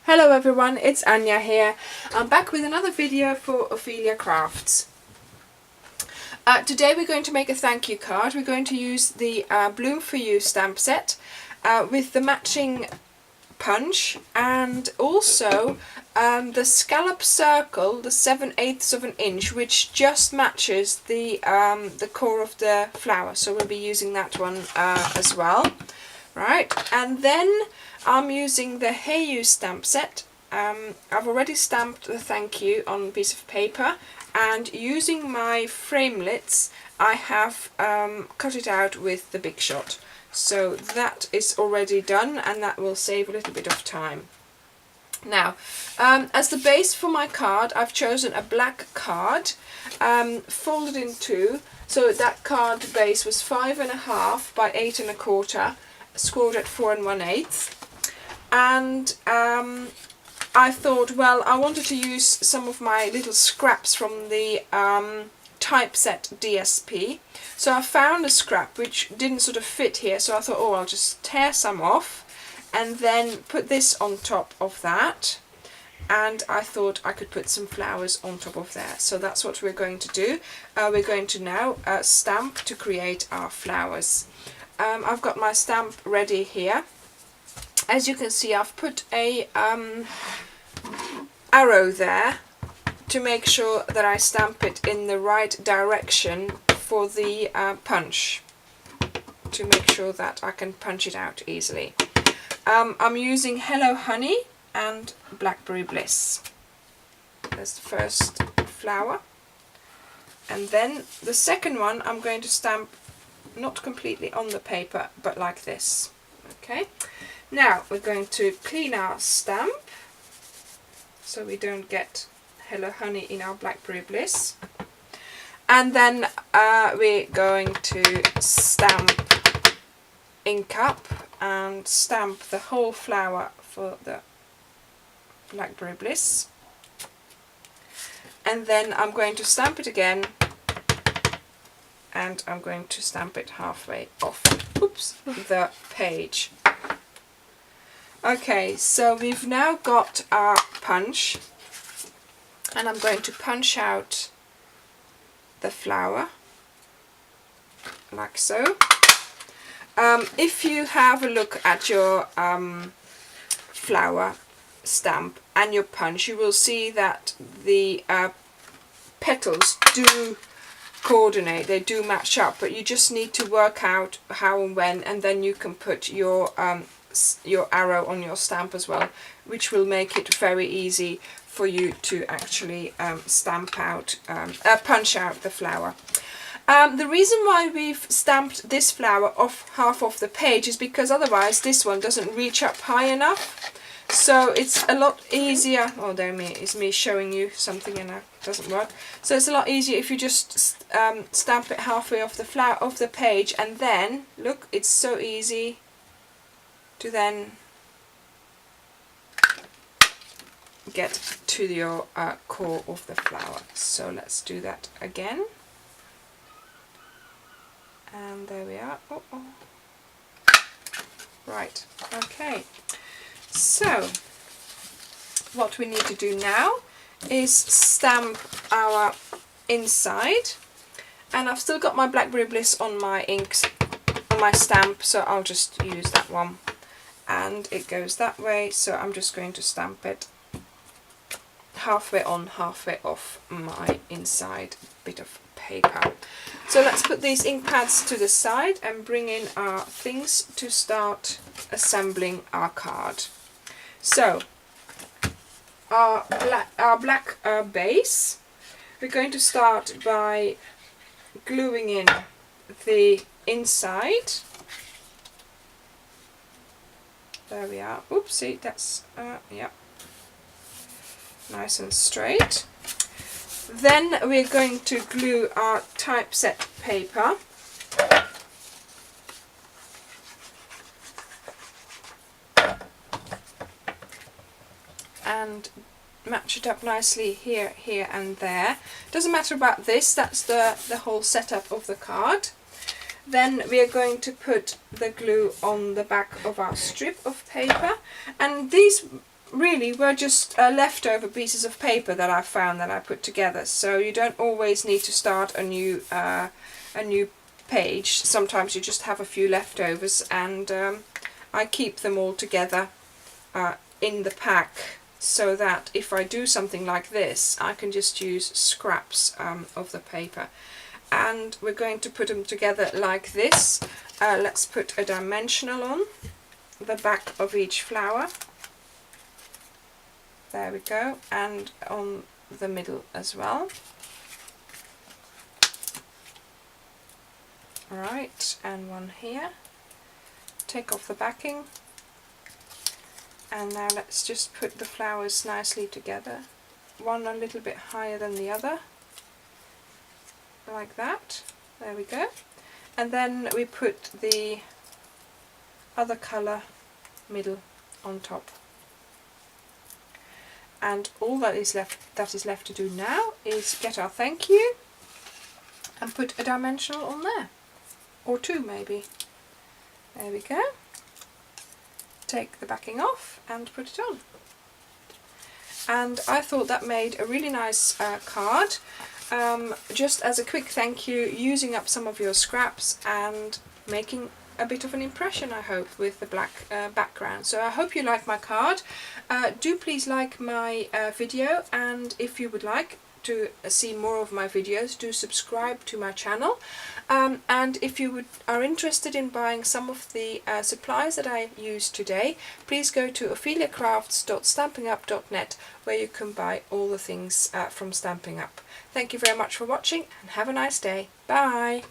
Hello everyone, it's Anya here. I'm back with another video for Ophelia Crafts. Today we're going to make a thank you card. We're going to use the Bloom For You stamp set with the matching punch and also the scallop circle, the 7/8 of an inch, which just matches the core of the flower. So we'll be using that one as well. Right, and then I'm using the Hey You stamp set. I've already stamped the thank you on a piece of paper, and using my framelits I have cut it out with the Big Shot. So that is already done, and that will save a little bit of time. Now, as the base for my card, I've chosen a black card folded in two. So that card base was 5.5 by 8.25, scored at 4 1/8. And I thought, well, I wanted to use some of my little scraps from the typeset DSP. So I found a scrap which didn't sort of fit here, so I thought, oh, I'll just tear some off and then put this on top of that. And I thought I could put some flowers on top of there. So that's what we're going to do. We're going to now stamp to create our flowers. I've got my stamp ready here. As you can see, I've put a arrow there to make sure that I stamp it in the right direction for the punch, to make sure that I can punch it out easily. I'm using Hello Honey and Blackberry Bliss. That's the first flower. And then the second one I'm going to stamp not completely on the paper, but like this. Okay, now we're going to clean our stamp so we don't get Hello Honey in our Blackberry Bliss. And then we're going to stamp ink up and stamp the whole flower for the Blackberry Bliss. And then I'm going to stamp it again, and I'm going to stamp it halfway off the page. Okay, so we've now got our punch, and I'm going to punch out the flower like so. If you have a look at your flower stamp and your punch, you will see that the petals do coordinate, they do match up, but you just need to work out how and when, and then you can put your arrow on your stamp as well, which will make it very easy for you to actually stamp out, punch out the flower. The reason why we've stamped this flower off half of the page is because otherwise this one doesn't reach up high enough. So it's a lot easier. Oh, there is me showing you something and it doesn't work. So it's a lot easier if you just stamp it halfway off the page, and then look, it's so easy to then get to your core of the flower. So let's do that again. And there we are. Right, okay. So what we need to do now is stamp our inside, and I've still got my Blackberry Bliss on my inks, on my stamp, so I'll just use that one, and it goes that way. So I'm just going to stamp it halfway on, halfway off my inside bit of paper. So let's put these ink pads to the side and bring in our things to start assembling our card. So our black base, we're going to start by gluing in the inside. There we are. Oopsie, that's yeah, nice and straight. Then we're going to glue our typeset paper. And match it up nicely here, here and there. Doesn't matter about this, that's the whole setup of the card. Then we are going to put the glue on the back of our strip of paper, and these really were just leftover pieces of paper that I found that I put together. So you don't always need to start a new page. Sometimes you just have a few leftovers, and I keep them all together in the pack, so that if I do something like this, I can just use scraps of the paper. And we're going to put them together like this. Let's put a dimensional on the back of each flower. There we go, and on the middle as well. Alright, and one here. Take off the backing. And now let's just put the flowers nicely together. One a little bit higher than the other. Like that. There we go. And then we put the other colour middle on top. And all that is left to do now is get our thank you and put a dimensional on there, or two maybe. There we go. Take the backing off and put it on. And I thought that made a really nice card, just as a quick thank you, using up some of your scraps and making a bit of an impression, I hope, with the black background. So I hope you like my card. Do please like my video, and if you would like to see more of my videos, do subscribe to my channel. And if you are interested in buying some of the supplies that I used today, please go to opheliacrafts.stampingup.net, where you can buy all the things from Stampin' Up. Thank you very much for watching, and have a nice day. Bye!